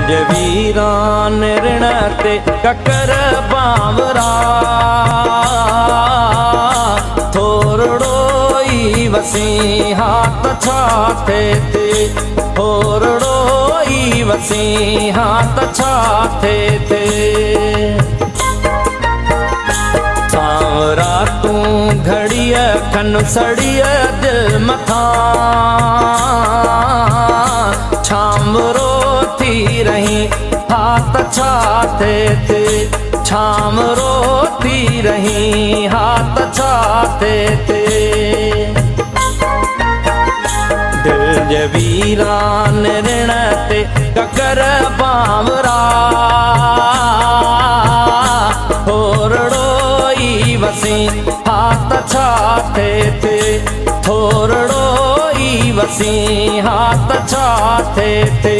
जे वीरान ऋण ते ककर बावरा थोरड़ो ई वसी हाथ छाते ते थोरड़ो ई वसी हाथ छाते ते सांवरा तू घड़िया खन सड़िया दिल मथा छामरो थी रही हाथ छाते थे छामरो थी रही हाथ छाते थे दिल जे वीरान ऋण ते ककर बावरा थोरड़ो ई वसी हाथ छाते थे थोरड़ो ई वसी हाथ छाते थे।